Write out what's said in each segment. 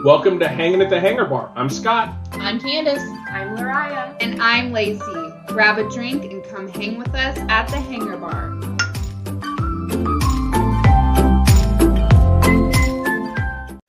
Welcome to Hanging at the Hangar Bar. I'm Scott. I'm Candace. I'm Lariah. And I'm Lacey. Grab a drink and come hang with us at the Hangar Bar.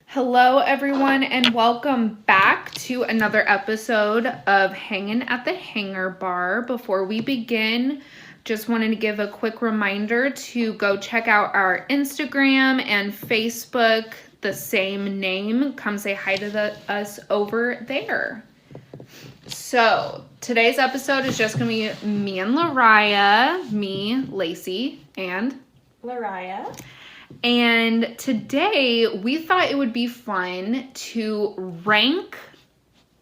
Hello, everyone, and welcome back to another episode of Hanging at the Hangar Bar. Before we begin, just wanted to give a quick reminder to go check out our Instagram and Facebook, the same name. Come say hi to us over there. So, today's episode is just going to be me and Lariah, me, Lacey, and Lariah. And today, we thought it would be fun to rank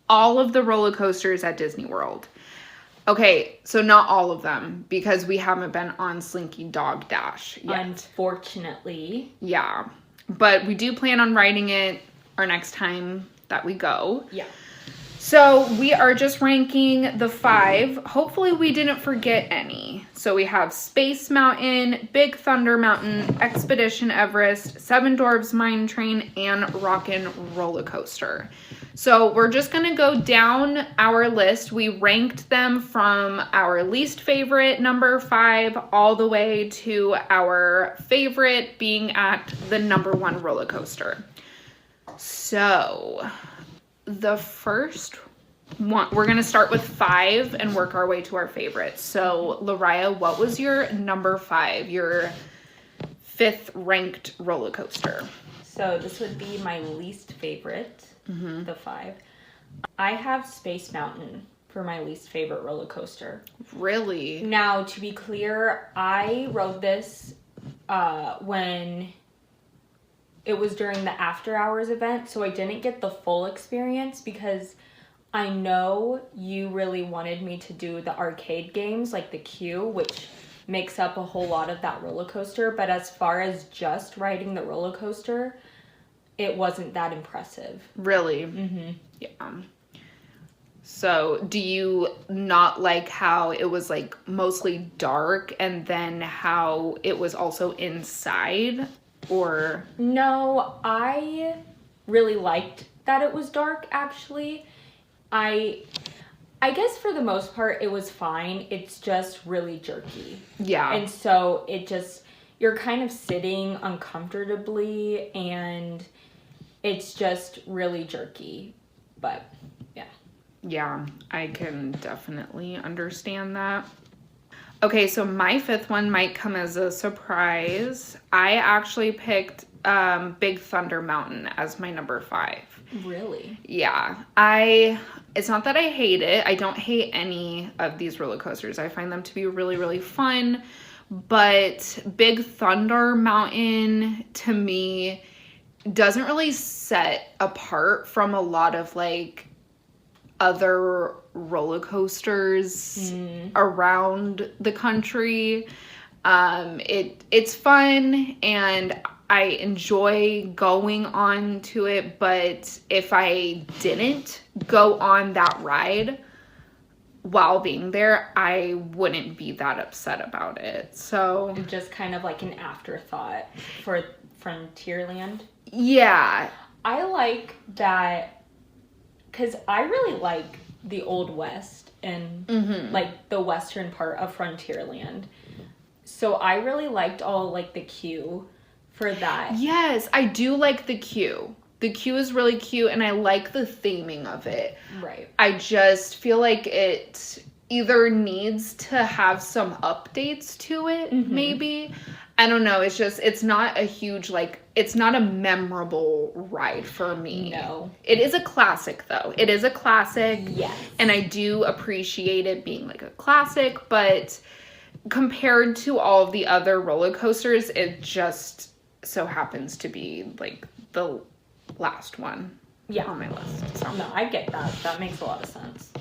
all of the roller coasters at Disney World. Okay, so not all of them, because we haven't been on Slinky Dog Dash yet. Unfortunately. Yeah, but we do plan on riding it our next time that we go. Yeah. So we are just ranking the 5. Hopefully we didn't forget any. So we have Space Mountain, Big Thunder Mountain, Expedition Everest, Seven Dwarfs Mine Train, and Rockin' Roller Coaster. So we're just going to go down our list. We ranked them from our least favorite, number 5, all the way to our favorite being at the number 1 roller coaster. So the first one, we're going to start with 5 and work our way to our favorites. So Lariah, what was your number 5, your 5th ranked roller coaster? So this would be my least favorite, the 5. I have Space Mountain for my least favorite roller coaster. Really? Now, to be clear, I rode this when it was during the after hours event, so I didn't get the full experience because I know you really wanted me to do the arcade games like the queue, which makes up a whole lot of that roller coaster, but as far as just riding the roller coaster, it wasn't that impressive. Really? Mm-hmm. Yeah. So do you not like how it was like mostly dark and then how it was also inside, or? No, I really liked that it was dark, actually. I guess for the most part it was fine. It's just really jerky. Yeah. And so you're kind of sitting uncomfortably and it's just really jerky. But yeah. Yeah, I can definitely understand that. Okay, so my 5th one might come as a surprise. I actually picked Big Thunder Mountain as my number 5. Really? Yeah. It's not that I hate it. I don't hate any of these roller coasters. I find them to be really, really fun. But Big Thunder Mountain, to me, doesn't really set apart from a lot of, like, other roller coasters around the country. It's fun and I enjoy going on to it, but if I didn't go on that ride while being there, I wouldn't be that upset about it. So just kind of like an afterthought for Frontierland. Yeah. I like that because I really like the Old West and like the western part of Frontierland. So I really liked all like the queue for that. Yes, I do like the queue. The queue is really cute and I like the theming of it. Right. I just feel like it either needs to have some updates to it, maybe. I don't know. It's not a huge, like, it's not a memorable ride for me. No. It is a classic, though. It is a classic. Yes. And I do appreciate it being, like, a classic, but compared to all of the other roller coasters, it just so happens to be, like, the last one on my list. So. No, I get that. That makes a lot of sense.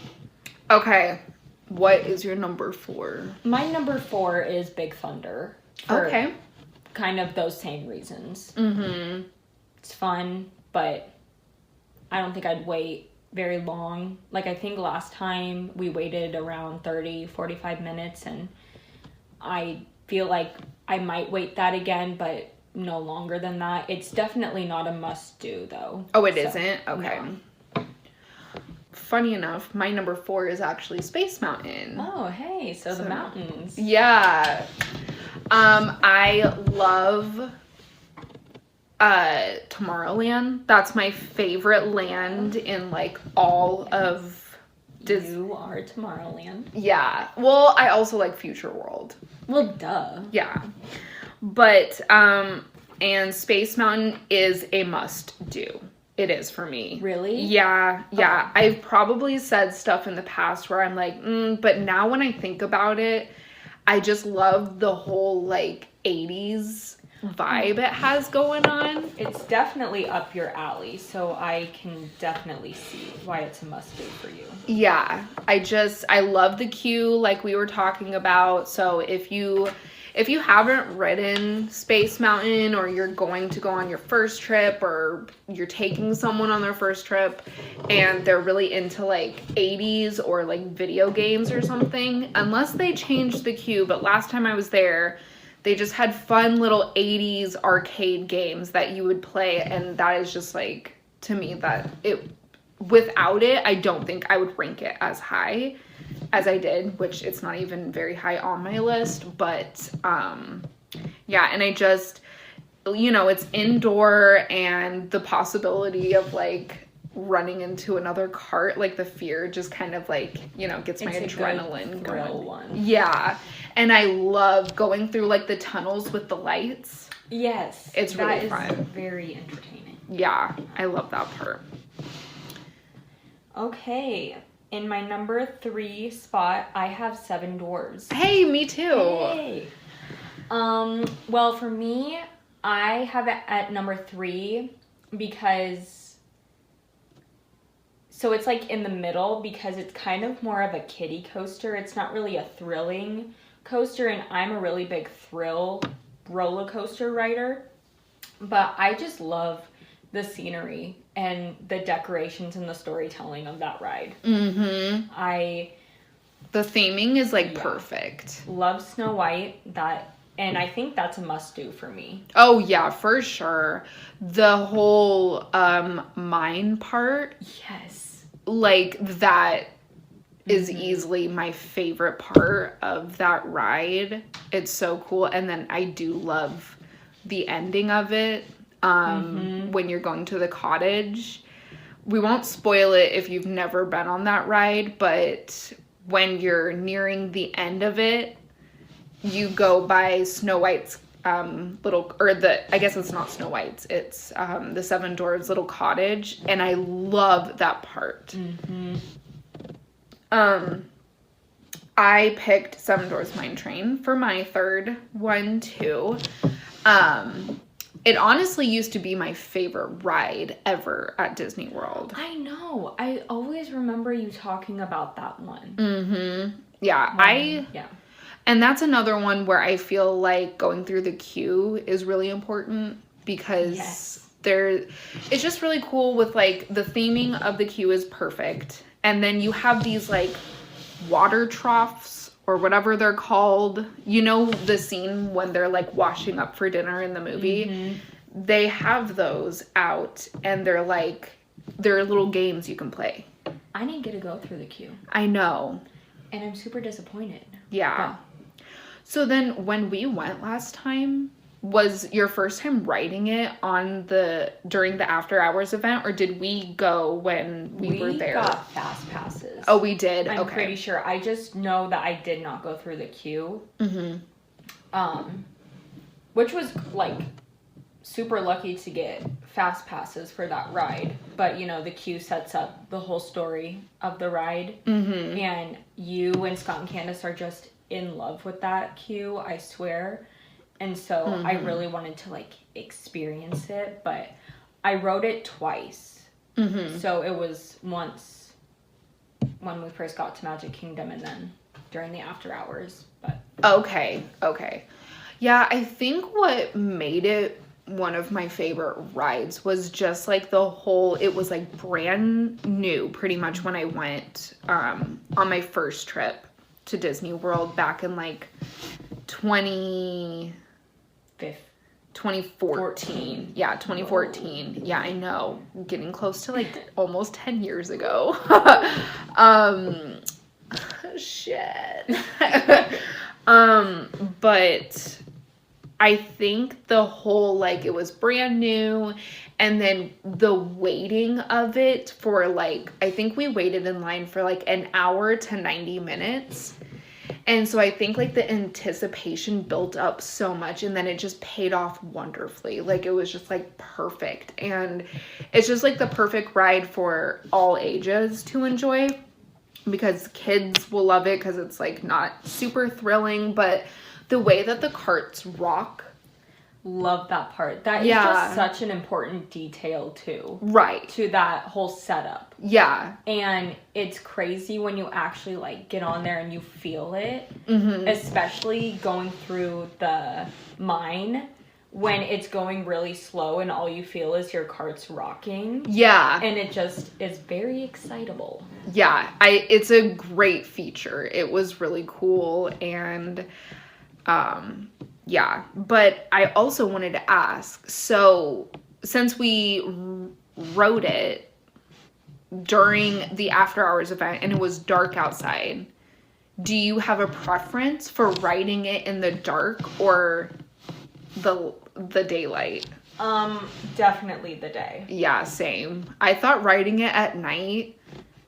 Okay. What is your number 4? My number 4 is Big Thunder. Okay. Kind of those same reasons. It's fun, but I don't think I'd wait very long. Like, I think last time we waited around 30, 45 minutes, and I feel like I might wait that again, but no longer than that. It's definitely not a must-do, though. Oh, it isn't? Okay. No. Funny enough, my number 4 is actually Space Mountain. Oh, hey, so the mountains. Yeah. I love Tomorrowland. That's my favorite land in like all of Disney. You are Tomorrowland. Yeah. Well, I also like Future World. Well, duh. Yeah. But and Space Mountain is a must do. It is for me. Really? Yeah. Okay. I've probably said stuff in the past where I'm like, but now when I think about it, I just love the whole like 80s vibe it has going on. It's definitely up your alley, so I can definitely see why it's a must-do for you. Yeah. I love the queue like we were talking about. So if you haven't ridden Space Mountain, or you're going to go on your first trip, or you're taking someone on their first trip and they're really into like 80s or like video games or something, unless they changed the queue, but last time I was there, they just had fun little 80s arcade games that you would play, and that is just like, to me, that it, without it, I don't think I would rank it as high as I did, which it's not even very high on my list, but yeah, and I just, it's indoor, and the possibility of like running into another cart, like the fear just kind of like, gets my adrenaline going. One. Yeah, and I love going through like the tunnels with the lights. Yes. It's really fun. That is very entertaining. Yeah, I love that part. Okay. In my number 3 spot, I have Seven Dwarfs. Hey, me too. Hey. Well, for me, I have it at number 3 because, so it's like in the middle, because it's kind of more of a kiddie coaster. It's not really a thrilling coaster, and I'm a really big thrill roller coaster rider, but I just love the scenery and the decorations and the storytelling of that ride. Mm-hmm. The theming is like perfect. Love Snow White, and I think that's a must-do for me. Oh yeah, for sure. The whole mine part, Yes. like that is easily my favorite part of that ride. It's so cool, and then I do love the ending of it. When you're going to the cottage. We won't spoil it if you've never been on that ride, but when you're nearing the end of it, you go by Snow White's I guess it's not Snow White's, it's the Seven Dwarfs' little cottage, and I love that part. I picked Seven Dwarfs Mine Train for my third one too. It honestly used to be my favorite ride ever at Disney World. I know. I always remember you talking about that one. Mm-hmm. Yeah, and that's another one where I feel like going through the queue is really important, because it's just really cool with like the theming of the queue is perfect. And then you have these like water troughs or whatever they're called. The scene when they're like washing up for dinner in the movie? They have those out, and they're little games you can play. I didn't get to go through the queue. I know. And I'm super disappointed. Yeah. So then when we went last time, was your first time riding it during the after hours event, or did we go when we were there? We got fast passes. Oh, we did? I'm okay. pretty sure. I just know that I did not go through the queue. Which was like super lucky to get fast passes for that ride. But the queue sets up the whole story of the ride. And you and Scott and Candace are just in love with that queue, I swear. And so I really wanted to like experience it, but I rode it twice. So it was once when we first got to Magic Kingdom, and then during the after hours. But Okay. Yeah, I think what made it one of my favorite rides was just like it was like brand new pretty much when I went on my first trip to Disney World back in like 2015. 2014. Yeah, 2014. Whoa. Yeah, I know. Getting close to like almost 10 years ago. Shit. But I think the whole, like, it was brand new, and then the waiting of it for, like, I think we waited in line for like an hour to 90 minutes. And so I think, like, the anticipation built up so much, and then it just paid off wonderfully. Like, it was just, like, perfect. And it's just, like, the perfect ride for all ages to enjoy, because kids will love it because it's, like, not super thrilling, but the way that the carts rock. Love that part. That is just such an important detail, too. Right. To that whole setup. Yeah. And it's crazy when you actually, like, get on there and you feel it. Mm-hmm. Especially going through the mine when it's going really slow and all you feel is your cart's rocking. Yeah. And it just is very excitable. Yeah. It's a great feature. It was really cool, and yeah, but I also wanted to ask, so since we rode it during the after hours event and it was dark outside, do you have a preference for riding it in the dark or the daylight? Definitely the day. Yeah, same. I thought riding it at night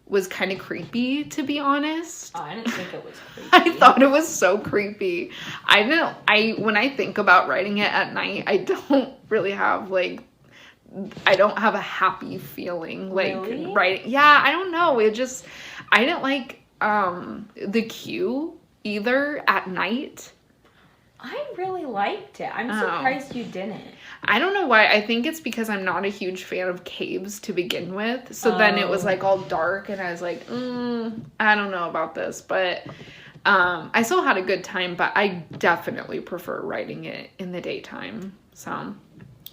was kind of creepy, to be honest. Oh, I didn't think it was creepy. I thought it was so creepy. When I think about riding it at night, I don't really have, like, I don't have a happy feeling, like, really? Riding. Yeah, I don't know. I didn't like, the queue either at night. I really liked it. I'm surprised you didn't. I don't know why. I think it's because I'm not a huge fan of caves to begin with. So then it was, like, all dark, and I was like, I don't know about this. But I still had a good time, but I definitely prefer riding it in the daytime. So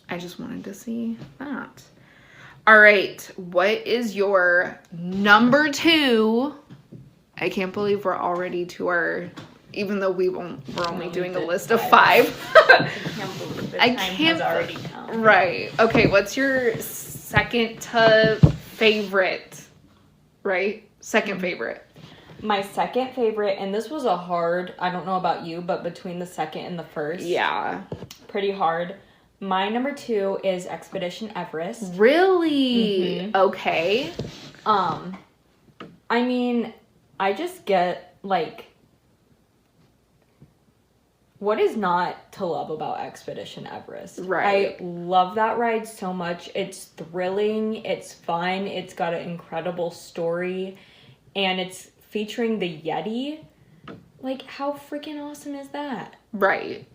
I just wanted to see that. All right. What is your number 2? I can't believe we're already to our... Even though we're only doing a list of 5. I can't believe this time has already come. Right. Okay, what's your second to favorite? Right? Second favorite. My second favorite, and this was a hard, I don't know about you, but between the second and the first. Yeah. Pretty hard. My number 2 is Expedition Everest. Really? Mm-hmm. Okay. I mean, I just get, like... What is not to love about Expedition Everest? Right. I love that ride so much. It's thrilling. It's fun. It's got an incredible story. And it's featuring the Yeti. Like, how freaking awesome is that? Right.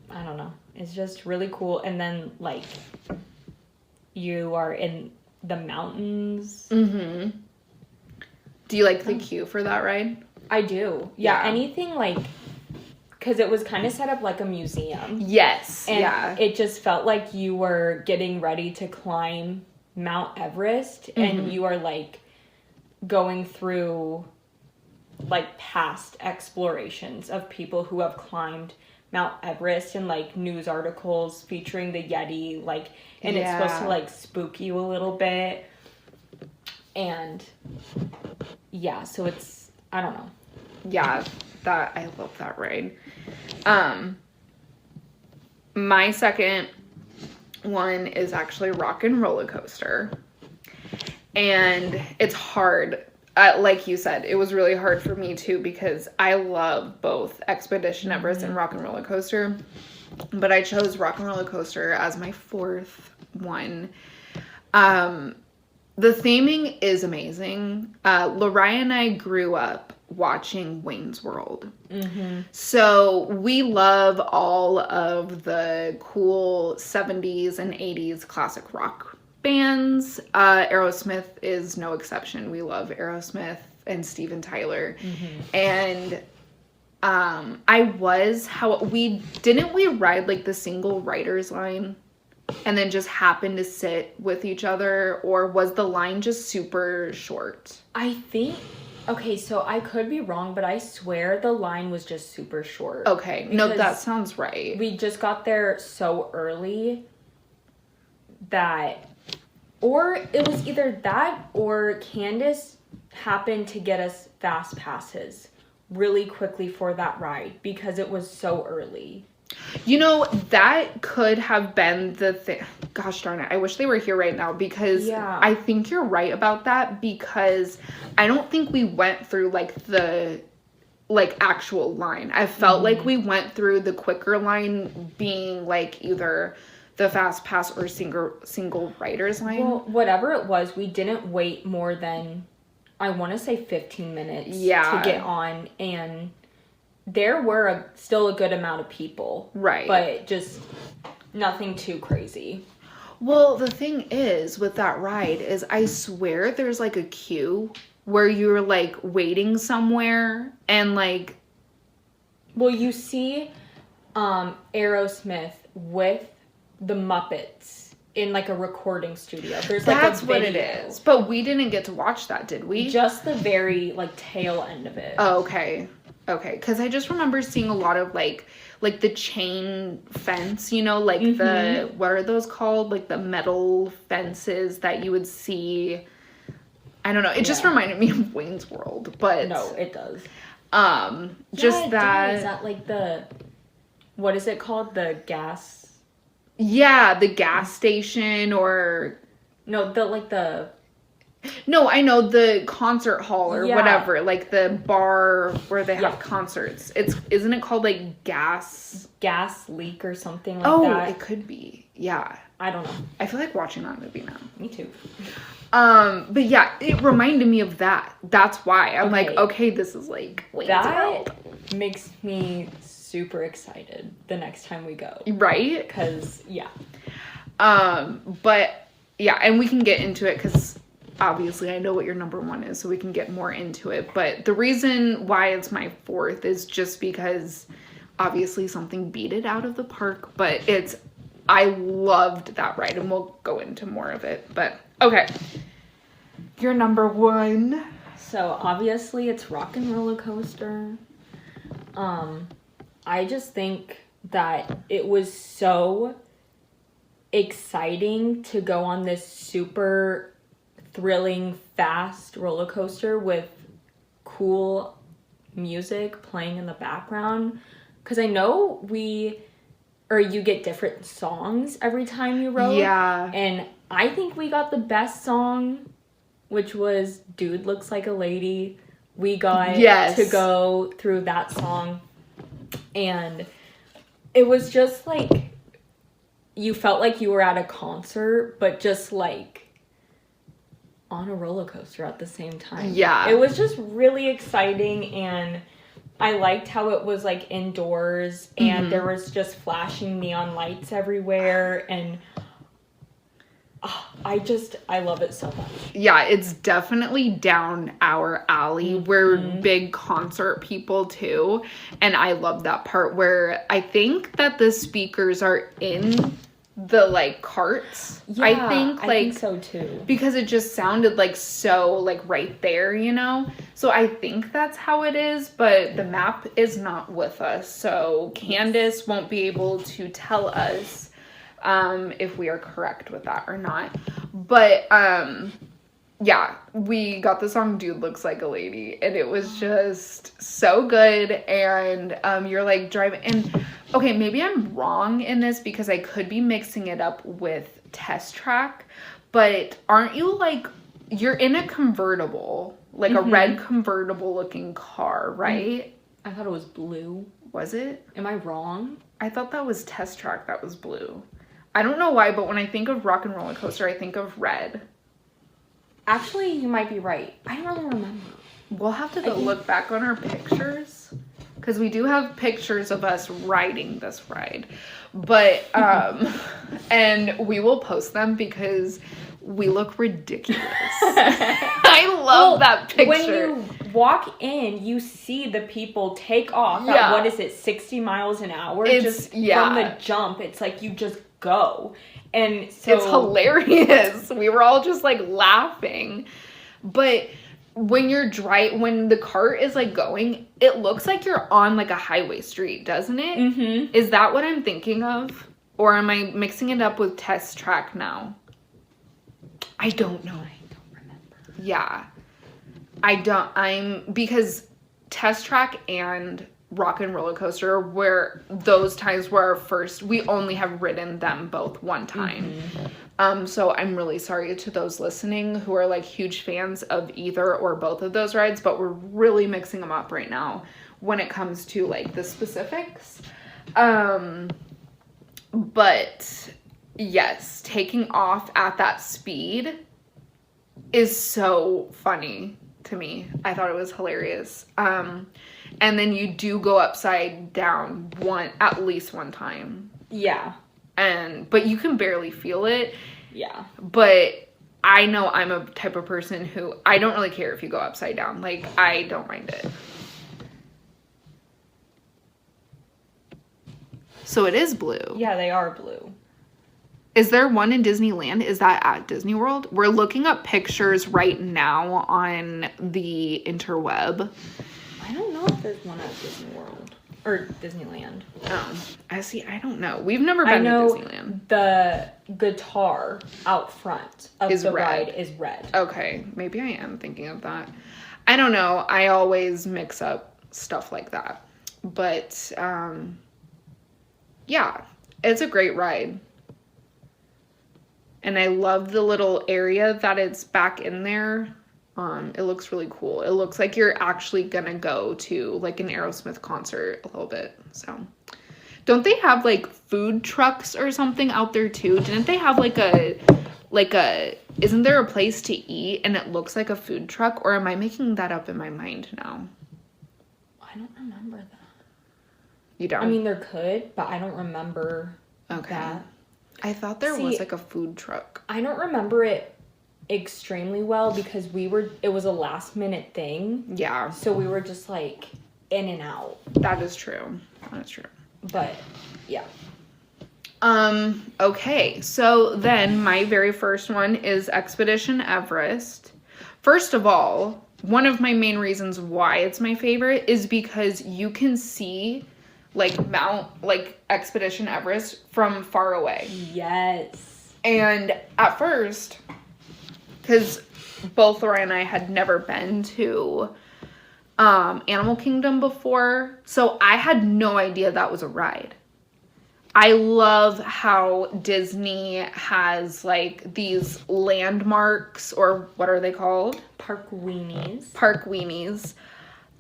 I don't know. It's just really cool. And then, like, you are in the mountains. Mm-hmm. Do you like the queue for that ride? I do. Yeah. Anything, like... Because it was kind of set up like a museum. Yes. And it just felt like you were getting ready to climb Mount Everest. Mm-hmm. And you are, like, going through, like, past explorations of people who have climbed Mount Everest, and, like, news articles featuring the Yeti. Like, and it's supposed to, like, spook you a little bit. And, yeah, so it's, I don't know. Yeah, I love that ride. My second one is actually Rock and Roller Coaster. And it's hard. Like you said, it was really hard for me too, because I love both Expedition Everest and Rock and Roller Coaster. But I chose Rock and Roller Coaster as my 4th one. The theming is amazing. Lariah and I grew up watching Wayne's World. Mm-hmm. So we love all of the cool 70s and 80s classic rock bands. Aerosmith is no exception. We love Aerosmith and Steven Tyler. Mm-hmm. And didn't we ride, like, the single rider's line and then just happen to sit with each other, or was the line just super short? I think Okay, so I could be wrong, but I swear the line was just super short. Okay, no, Because that sounds right. we just got there so early that, or it was either that or Candace happened to get us fast passes really quickly for that ride because it was so early. You know, that could have been the thing. Gosh darn it. I wish they were here right now because Yeah. I think you're right about that because I don't think we went through like the like actual line. I felt like we went through the quicker line being like either the fast pass or single rider's line. Well, whatever it was, we didn't wait more than, I want to say 15 minutes Yeah. to get on, and there were still a good amount of people. Right. But just nothing too crazy. Well, the thing is with that ride is I swear there's like a queue where you're like waiting somewhere and like Well, you see Aerosmith with the Muppets in like a recording studio. There's that's like a what it video. is. But we didn't get to watch that, did we? Just the very like tail end of it. Oh, okay. Okay, because I just remember seeing a lot of like the chain fence, you know, like the, what are those called? Like the metal fences that you would see. I don't know. It just Yeah. reminded me of Wayne's World, but No, it does. just Yeah, it that. does. That like the, what is it called? The gas. Yeah, the gas station or No, the like the. no, I know the concert hall or Yeah. whatever, like the bar where they have Yeah. concerts. Isn't it called like gas? Gas leak or something like Oh, that. it could be. Yeah. I don't know. I feel like watching that movie now. Me too. But yeah, it reminded me of that. That's why I'm like, Okay. okay, this is like Wayne's World. That makes me super excited the next time we go. Right? Because, yeah. But yeah, and we can get into it because obviously I know what your number one is, so we can get more into it. But the reason why it's my fourth is just because obviously something beat it out of the park, but I loved that ride, and we'll go into more of it. But okay, your number one. So, obviously, it's Rock and Roller Coaster. I just think that it was so exciting to go on this super thrilling, fast roller coaster with cool music playing in the background. Because I know you get different songs every time you rode. Yeah. And I think we got the best song, which was Dude Looks Like a Lady. We got Yes. to go through that song. And it was just like, you felt like you were at a concert, but just like on a roller coaster at the same time. Yeah. It was just really exciting, and I liked how it was like indoors and there was just flashing neon lights everywhere, and I love it so much. Yeah, it's definitely down our alley. We're big concert people too. And I love that part where I think that the speakers are in the like carts. I think so too. because it just sounded like so like right there, you know? So I think that's how it is, but the map is not with us. So Candace won't be able to tell us if we are correct with that or not. But yeah, we got the song Dude Looks Like a Lady, and it was just so good. And you're like driving, and okay, maybe I'm wrong in this because I could be mixing it up with Test Track, but aren't you like, you're in a convertible, like a red convertible looking car, right? I thought it was blue. Was it? Am I wrong? I thought that was Test Track that was blue. I don't know why, but when I think of Rock and Roller Coaster, I think of red. Actually, you might be right. I don't really remember. We'll have to go look back on our pictures, because we do have pictures of us riding this ride. But, and we will post them because we look ridiculous. I love that picture. When you walk in, you see the people take off Yeah. at, what is it, 60 miles an hour? It's- From the jump. It's like you just go. And so It's hilarious. We were all just like laughing. But when when the cart is like going, it looks like you're on like a highway street, doesn't it? Mm-hmm. Is that what I'm thinking of? Or am I mixing it up with Test Track now? I don't know. I don't remember. Yeah. Because Test Track and Rock and Roller Coaster were those times where we only have ridden them both one time. So I'm really sorry to those listening who are like huge fans of either or both of those rides, but we're really mixing them up right now when it comes to like the specifics. But yes, taking off at that speed is so funny to me. I thought it was hilarious. And then you do go upside down at least one time. Yeah. But you can barely feel it. Yeah. But I know I'm a type of person who I don't really care if you go upside down. Like, I don't mind it. So it is blue. Yeah, they are blue. Is there one in Disneyland? Is that at Disney World? We're looking up pictures right now on the interweb. I don't know if there's one at Disney World or Disneyland. I don't know. We've never been to Disneyland. The guitar out front of Is the red. ride is red. Okay, maybe I am thinking of that. I don't know. I always mix up stuff like that. But, yeah, it's a great ride. And I love the little area that it's back in there. It looks really cool. It looks like you're actually gonna go to like an Aerosmith concert a little bit. So, don't they have like food trucks or something out there too? Didn't they have isn't there a place to eat and it looks like a food truck? Or am I making that up in my mind now? I don't remember that. You don't? I mean, there could, but I don't remember okay. that. I thought there was like a food truck. I don't remember it extremely well because it was a last minute thing. Yeah. So we were just like in and out. That is true. That's true. But yeah. Okay. So then my very first one is Expedition Everest. First of all, one of my main reasons why it's my favorite is because you can see Expedition Everest from far away. Yes. And at first, because both Laura and I had never been to Animal Kingdom before, so I had no idea that was a ride. I love how Disney has like these landmarks, or what are they called? Park weenies. Park weenies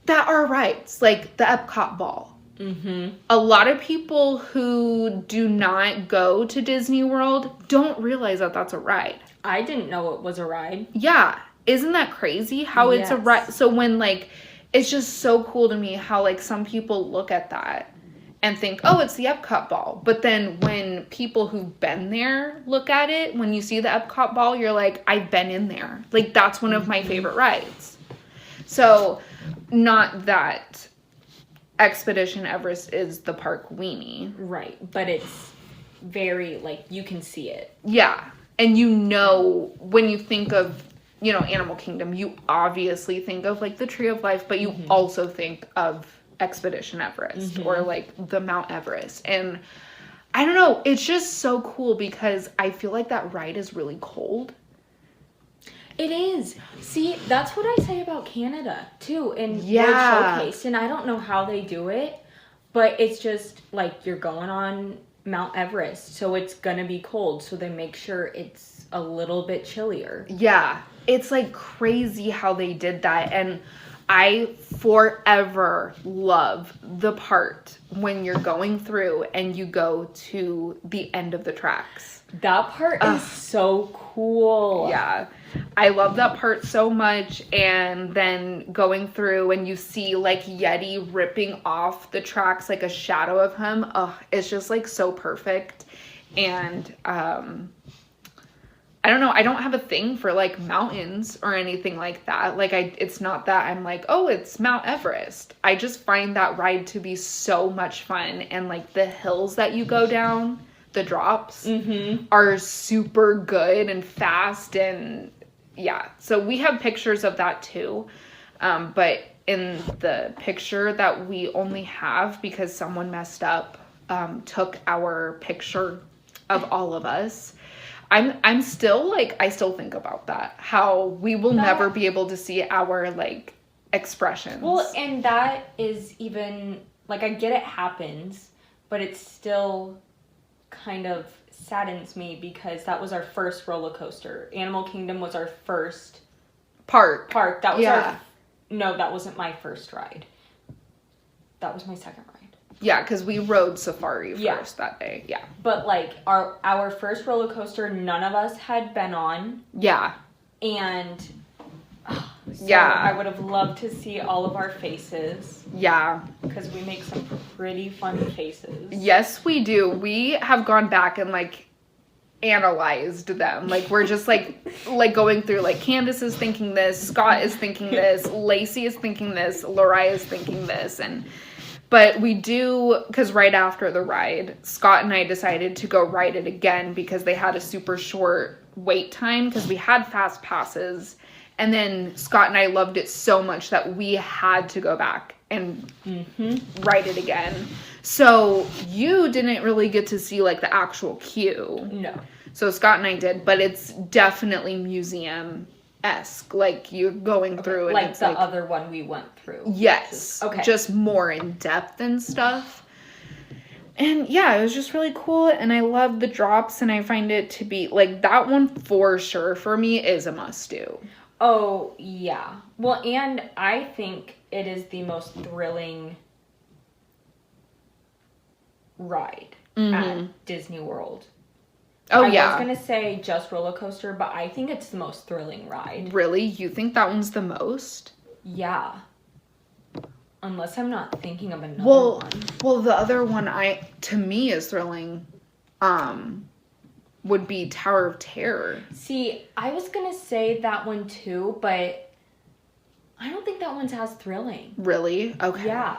that are rides, like the Epcot ball. Mm-hmm. A lot of people who do not go to Disney World don't realize that that's a ride. I didn't know it was a ride. Yeah. Isn't that crazy how it's a ride? So when it's just so cool to me how some people look at that and think, oh, it's the Epcot ball. But then when people who've been there look at it, when you see the Epcot ball, you're like, I've been in there. Like, that's one of my favorite rides. So, not that Expedition Everest is the park weenie. Right. But it's very, you can see it. Yeah. And when you think of, Animal Kingdom, you obviously think of, the Tree of Life, but you also think of Expedition Everest or the Mount Everest. And I don't know, it's just so cool because I feel like that ride is really cold. It is. See, that's what I say about Canada too in World Showcase, and I don't know how they do it, but it's just you're going on Mount Everest, so it's gonna be cold, so they make sure it's a little bit chillier. Yeah, it's crazy how they did that. And I forever love the part when you're going through and you go to the end of the tracks. That part is so cool. Yeah. I love that part so much. And then going through and you see Yeti ripping off the tracks like a shadow of him. It's just so perfect. And I don't know. I don't have a thing for mountains or anything like that. It's not that I'm oh, it's Mount Everest. I just find that ride to be so much fun. And the hills that you go down, the drops are super good and fast. And yeah. So we have pictures of that too. But in the picture that we only have because someone messed up, took our picture of all of us. I'm still like, I still think about that. How we will never be able to see our like expressions. Well, and that is even, like, I get it happens, but it still kind of saddens me because that was our first roller coaster. Animal Kingdom was our first park. That was no, that wasn't my first ride. That was my second ride. Yeah, because we rode Safari first that day. Yeah. But like our first roller coaster, none of us had been on. Yeah. And so yeah, I would have loved to see all of our faces. Yeah. Because we make some pretty fun faces. Yes, we do. We have gone back and like analyzed them. Like we're just like going through like Candace is thinking this, Scott is thinking this, Lacey is thinking this, Lori is thinking this, but we do, because right after the ride, Scott and I decided to go ride it again because they had a super short wait time because we had fast passes. And then Scott and I loved it so much that we had to go back and ride it again. So you didn't really get to see like the actual queue. No. So Scott and I did, but it's definitely museum-esque. Like you're going through and like it's the like other one we went through. Yes. Just more in depth and stuff. And yeah, it was just really cool. And I love the drops and I find it to be like that one for sure for me is a must do. Oh, yeah. Well, and I think it is the most thrilling ride at Disney World. Oh, I yeah. was going to say just roller coaster, but I think it's the most thrilling ride. Really? You think that one's the most? Yeah. Unless I'm not thinking of another one. Well, the other one to me is thrilling. Would be Tower of Terror. See, I was going to say that one too, but I don't think that one's as thrilling. Really? Okay. Yeah.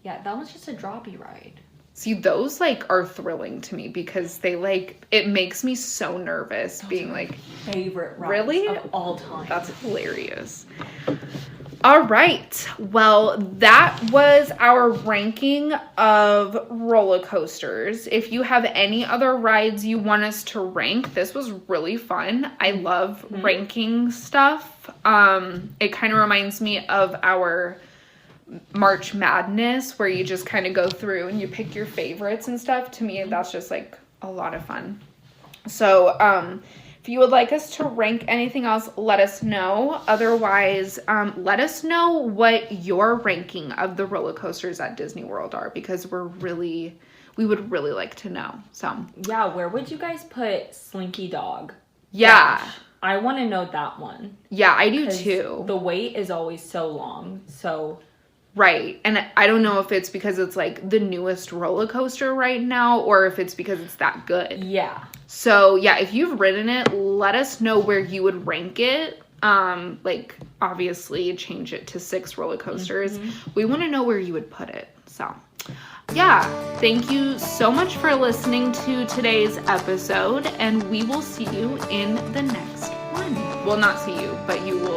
Yeah, that one's just a droppy ride. See, those like are thrilling to me because they like it makes me so nervous being like favorite rides really of all time. That's hilarious. All right. Well, that was our ranking of roller coasters. If you have any other rides you want us to rank, this was really fun. I love ranking stuff. It kind of reminds me of our March Madness where you just kind of go through and you pick your favorites and stuff. To me, that's just like a lot of fun. So, if you would like us to rank anything else, let us know. Otherwise, let us know what your ranking of the roller coasters at Disney World are because we would really like to know. So, yeah, where would you guys put Slinky Dog? Yeah. Gosh, I want to know that one. Yeah, I do too. The wait is always so long. So, right. And I don't know if it's because it's like the newest roller coaster right now or if it's because it's that good. Yeah. So, yeah, if you've ridden it, let us know where you would rank it. Like, obviously, change it to 6 roller coasters. We want to know where you would put it. So, yeah, thank you so much for listening to today's episode, and we will see you in the next one. Well, not see you, but you will